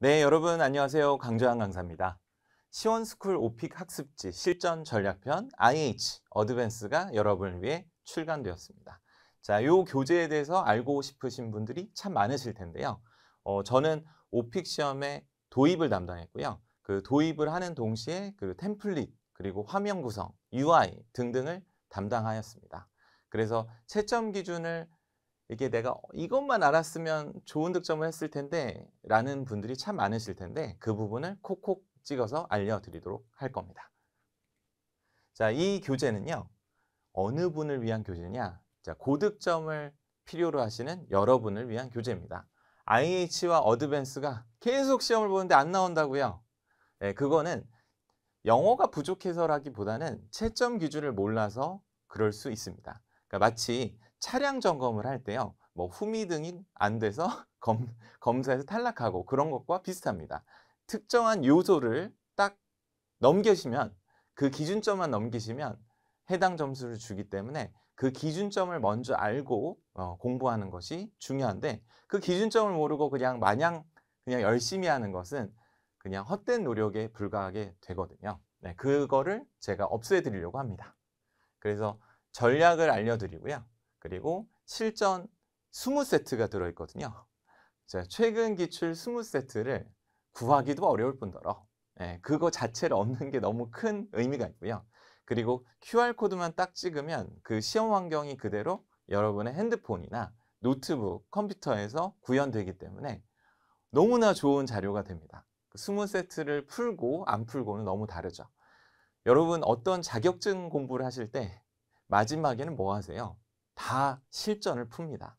네, 여러분 안녕하세요. 강조한 강사입니다. 시원스쿨 오픽 학습지 실전 전략편 IH 어드밴스가 여러분을 위해 출간되었습니다. 자, 이 교재에 대해서 알고 싶으신 분들이 참 많으실 텐데요. 저는 오픽 시험에 도입을 담당했고요. 그 도입을 하는 동시에 그 템플릿, 그리고 화면 구성, UI 등등을 담당하였습니다. 그래서 채점 기준을 이게 내가 이것만 알았으면 좋은 득점을 했을 텐데 라는 분들이 참 많으실 텐데 그 부분을 콕콕 찍어서 알려드리도록 할 겁니다. 자, 이 교재는요. 어느 분을 위한 교재냐? 자, 고득점을 필요로 하시는 여러분을 위한 교재입니다. IH와 어드밴스가 계속 시험을 보는데 안 나온다고요? 네, 그거는 영어가 부족해서라기보다는 채점 기준을 몰라서 그럴 수 있습니다. 그러니까 마치 차량 점검을 할 때요. 뭐 후미등이 안 돼서 검사에서 탈락하고 그런 것과 비슷합니다. 특정한 요소를 딱 넘기시면 그 기준점만 넘기시면 해당 점수를 주기 때문에 그 기준점을 먼저 알고 공부하는 것이 중요한데 그 기준점을 모르고 그냥 마냥 그냥 열심히 하는 것은 그냥 헛된 노력에 불과하게 되거든요. 네, 그거를 제가 없애드리려고 합니다. 그래서 전략을 알려드리고요. 그리고 실전 20세트가 들어있거든요. 자, 최근 기출 20세트를 구하기도 어려울 뿐더러 그거 자체를 얻는 게 너무 큰 의미가 있고요. 그리고 QR코드만 딱 찍으면 그 시험 환경이 그대로 여러분의 핸드폰이나 노트북, 컴퓨터에서 구현되기 때문에 너무나 좋은 자료가 됩니다. 20세트를 풀고 안 풀고는 너무 다르죠. 여러분 어떤 자격증 공부를 하실 때 마지막에는 뭐 하세요? 다 실전을 풉니다.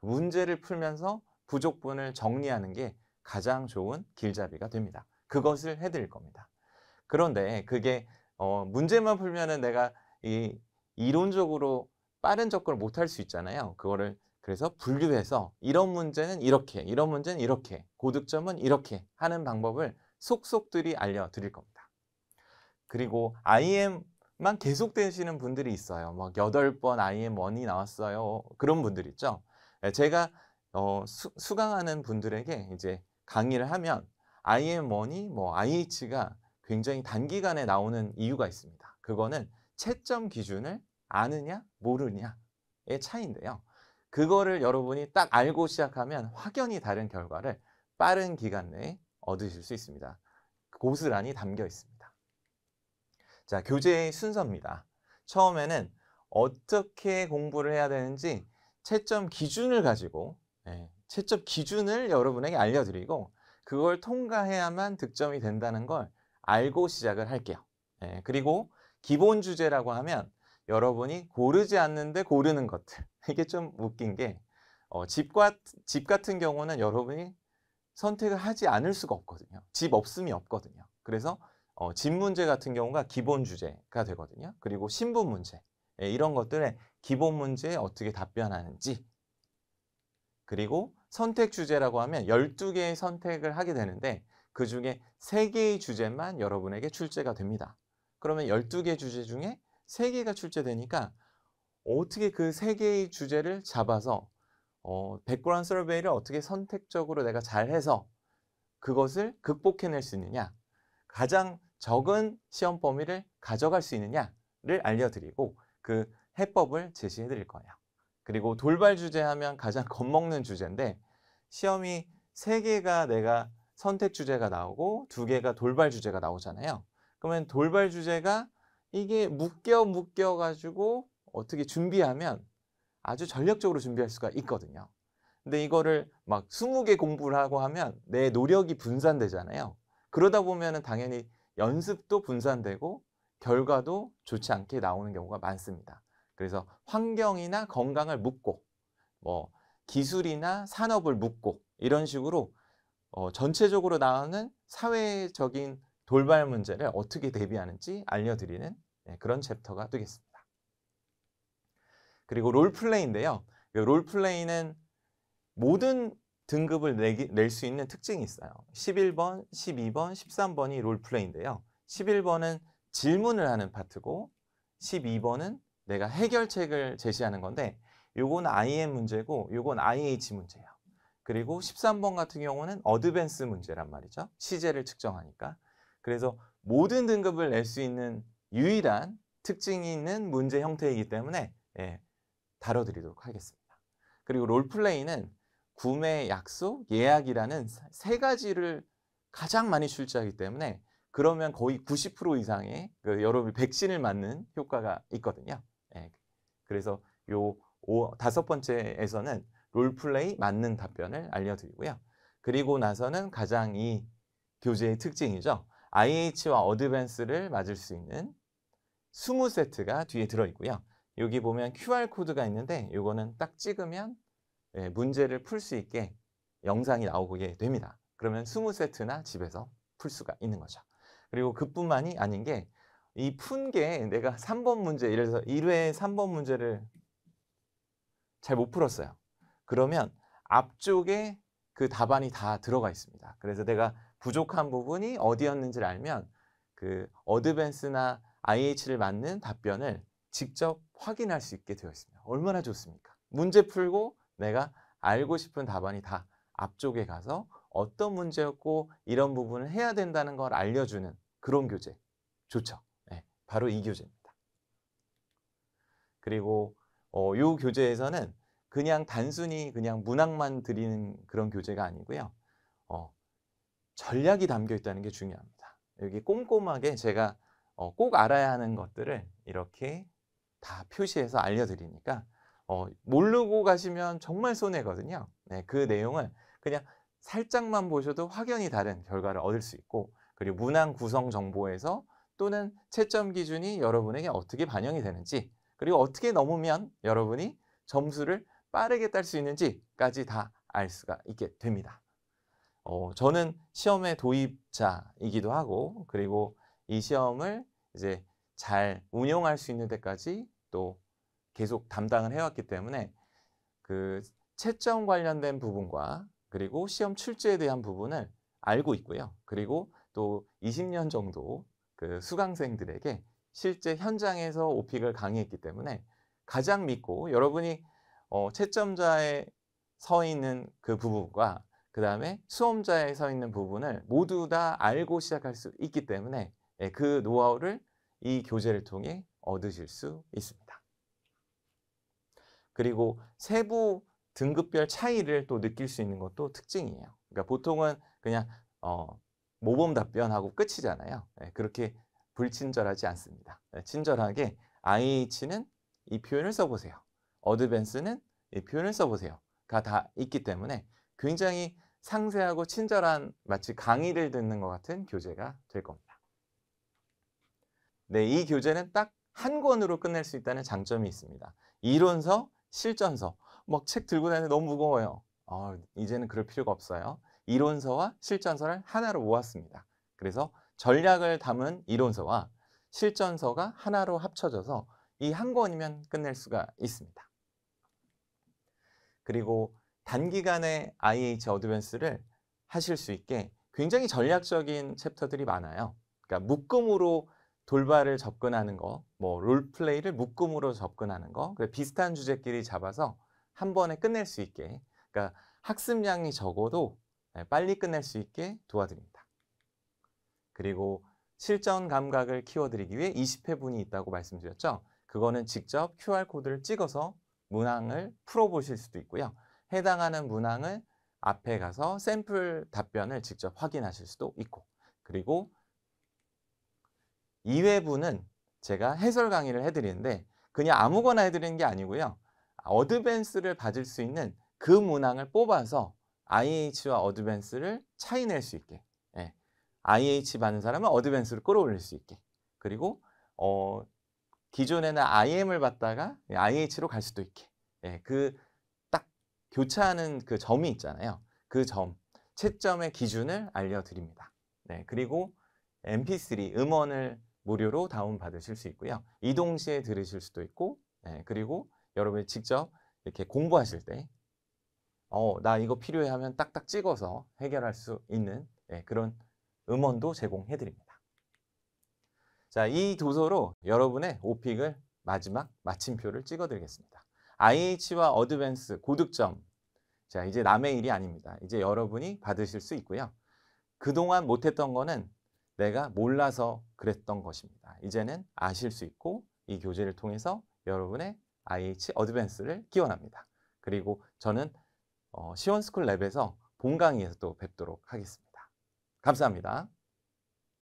문제를 풀면서 부족분을 정리하는 게 가장 좋은 길잡이가 됩니다. 그것을 해드릴 겁니다. 그런데 그게 문제만 풀면은 내가 이 이론적으로 빠른 접근을 못할 수 있잖아요. 그거를 그래서 분류해서 이런 문제는 이렇게, 이런 문제는 이렇게, 고득점은 이렇게 하는 방법을 속속들이 알려드릴 겁니다. 그리고 IM만 계속되시는 분들이 있어요. 막 8번 IM1이 나왔어요. 그런 분들 있죠. 제가 수강하는 분들에게 이제 강의를 하면 IM1이 뭐 IH가 굉장히 단기간에 나오는 이유가 있습니다. 그거는 채점 기준을 아느냐 모르냐의 차이인데요. 그거를 여러분이 딱 알고 시작하면 확연히 다른 결과를 빠른 기간 내에 얻으실 수 있습니다. 고스란히 담겨 있습니다. 자, 교재의 순서입니다. 처음에는 어떻게 공부를 해야 되는지 채점 기준을 가지고 채점 기준을 여러분에게 알려드리고 그걸 통과해야만 득점이 된다는 걸 알고 시작을 할게요. 그리고 기본 주제라고 하면 여러분이 고르지 않는데 고르는 것들. 이게 좀 웃긴 게 집 같은 경우는 여러분이 선택을 하지 않을 수가 없거든요. 집 없음이 없거든요. 그래서 집 문제 같은 경우가 기본 주제가 되거든요. 그리고 신분 문제 이런 것들에 기본 문제에 어떻게 답변하는지 그리고 선택 주제라고 하면 12개의 선택을 하게 되는데 그중에 3개의 주제만 여러분에게 출제가 됩니다. 그러면 12개 주제 중에 3개가 출제되니까 어떻게 그 3개의 주제를 잡아서 백그라운드 서베이를 어떻게 선택적으로 내가 잘해서 그것을 극복해낼 수 있느냐 가장 적은 시험 범위를 가져갈 수 있느냐를 알려드리고 그 해법을 제시해 드릴 거예요. 그리고 돌발 주제 하면 가장 겁먹는 주제인데 시험이 3개가 내가 선택 주제가 나오고 2개가 돌발 주제가 나오잖아요. 그러면 돌발 주제가 이게 묶여 가지고 어떻게 준비하면 아주 전략적으로 준비할 수가 있거든요. 근데 이거를 막 20개 공부를 하고 하면 내 노력이 분산되잖아요. 그러다 보면은 당연히 연습도 분산되고 결과도 좋지 않게 나오는 경우가 많습니다. 그래서 환경이나 건강을 묻고 뭐 기술이나 산업을 묻고 이런 식으로 전체적으로 나오는 사회적인 돌발 문제를 어떻게 대비하는지 알려드리는 그런 챕터가 되겠습니다. 그리고 롤플레이인데요. 롤플레이는 모든 등급을 낼 수 있는 특징이 있어요. 11번, 12번, 13번이 롤플레이인데요. 11번은 질문을 하는 파트고 12번은 내가 해결책을 제시하는 건데 요건 IM 문제고 요건 IH 문제예요. 그리고 13번 같은 경우는 어드밴스 문제란 말이죠. 시제를 측정하니까. 그래서 모든 등급을 낼 수 있는 유일한 특징이 있는 문제 형태이기 때문에 예, 다뤄드리도록 하겠습니다. 그리고 롤플레이는 구매, 약속, 예약이라는 세 가지를 가장 많이 출제하기 때문에 그러면 거의 90% 이상의 여러분 백신을 맞는 효과가 있거든요. 예, 그래서 요 다섯 번째에서는 롤플레이 맞는 답변을 알려드리고요. 그리고 나서는 가장 이 교재의 특징이죠. IH와 어드밴스를 맞을 수 있는 20세트가 뒤에 들어있고요. 여기 보면 QR코드가 있는데 이거는 딱 찍으면 문제를 풀 수 있게 영상이 나오게 됩니다. 그러면 20세트나 집에서 풀 수가 있는 거죠. 그리고 그뿐만이 아닌 게 이 푼 게 내가 3번 문제, 예를 들어서 1회 3번 문제를 잘 못 풀었어요. 그러면 앞쪽에 그 답안이 다 들어가 있습니다. 그래서 내가 부족한 부분이 어디였는지를 알면 그 어드밴스나 IH를 맞는 답변을 직접 확인할 수 있게 되어 있습니다. 얼마나 좋습니까? 문제 풀고 내가 알고 싶은 답안이 다 앞쪽에 가서 어떤 문제였고 이런 부분을 해야 된다는 걸 알려주는 그런 교재. 좋죠. 네, 바로 이 교재입니다. 그리고 이 교재에서는 그냥 단순히 그냥 문항만 드리는 그런 교재가 아니고요. 전략이 담겨 있다는 게 중요합니다. 여기 꼼꼼하게 제가 꼭 알아야 하는 것들을 이렇게 다 표시해서 알려드리니까 모르고 가시면 정말 손해거든요. 네, 그 내용을 그냥 살짝만 보셔도 확연히 다른 결과를 얻을 수 있고 그리고 문항 구성 정보에서 또는 채점 기준이 여러분에게 어떻게 반영이 되는지 그리고 어떻게 넘으면 여러분이 점수를 빠르게 딸 수 있는지까지 다 알 수가 있게 됩니다. 저는 시험의 도입자이기도 하고 그리고 이 시험을 이제 잘 운용할 수 있는 데까지 또 계속 담당을 해왔기 때문에 그 채점 관련된 부분과 그리고 시험 출제에 대한 부분을 알고 있고요. 그리고 또 20년 정도 그 수강생들에게 실제 현장에서 오픽을 강의했기 때문에 가장 믿고 여러분이 채점자에 서 있는 그 부분과 그 다음에 수험자에 서 있는 부분을 모두 다 알고 시작할 수 있기 때문에 그 노하우를 이 교재를 통해 얻으실 수 있습니다. 그리고 세부 등급별 차이를 또 느낄 수 있는 것도 특징이에요. 그러니까 보통은 그냥 모범 답변하고 끝이잖아요. 그렇게 불친절하지 않습니다. 친절하게 IH는 이 표현을 써보세요. 어드밴스는 이 표현을 써보세요. 가 다 있기 때문에 굉장히 상세하고 친절한 마치 강의를 듣는 것 같은 교재가 될 겁니다. 네, 이 교재는 딱 한 권으로 끝낼 수 있다는 장점이 있습니다. 이론서, 실전서. 막 책 들고 다니는데 너무 무거워요. 이제는 그럴 필요가 없어요. 이론서와 실전서를 하나로 모았습니다. 그래서 전략을 담은 이론서와 실전서가 하나로 합쳐져서 이 한 권이면 끝낼 수가 있습니다. 그리고 단기간에 IH 어드밴스를 하실 수 있게 굉장히 전략적인 챕터들이 많아요. 그러니까 묶음으로 돌발을 접근하는 거, 뭐 롤플레이를 묶음으로 접근하는 거, 비슷한 주제끼리 잡아서 한 번에 끝낼 수 있게, 그러니까 학습량이 적어도 빨리 끝낼 수 있게 도와드립니다. 그리고 실전 감각을 키워드리기 위해 20회분이 있다고 말씀드렸죠. 그거는 직접 QR코드를 찍어서 문항을 풀어보실 수도 있고요. 해당하는 문항을 앞에 가서 샘플 답변을 직접 확인하실 수도 있고 그리고 2회분은 제가 해설 강의를 해드리는데 그냥 아무거나 해드리는 게 아니고요. 어드밴스를 받을 수 있는 그 문항을 뽑아서 IH와 어드밴스를 차이낼 수 있게 IH 받는 사람은 어드밴스를 끌어올릴 수 있게 그리고 기존에는 IM을 받다가 IH로 갈 수도 있게 그 딱 교차하는 그 점이 있잖아요. 그 점, 채점의 기준을 알려드립니다. 그리고 MP3 음원을 무료로 다운받으실 수 있고요. 이동시에 들으실 수도 있고 그리고 여러분이 직접 이렇게 공부하실 때 나 이거 필요해 하면 딱딱 찍어서 해결할 수 있는 그런 음원도 제공해 드립니다. 자, 이 도서로 여러분의 오픽을 마지막 마침표를 찍어 드리겠습니다. IH와 어드밴스 고득점 자, 이제 남의 일이 아닙니다. 이제 여러분이 받으실 수 있고요. 그동안 못했던 거는 내가 몰라서 그랬던 것입니다. 이제는 아실 수 있고 이 교재를 통해서 여러분의 IH 어드밴스를 기원합니다. 그리고 저는 시원스쿨 랩에서 본 강의에서 또 뵙도록 하겠습니다. 감사합니다.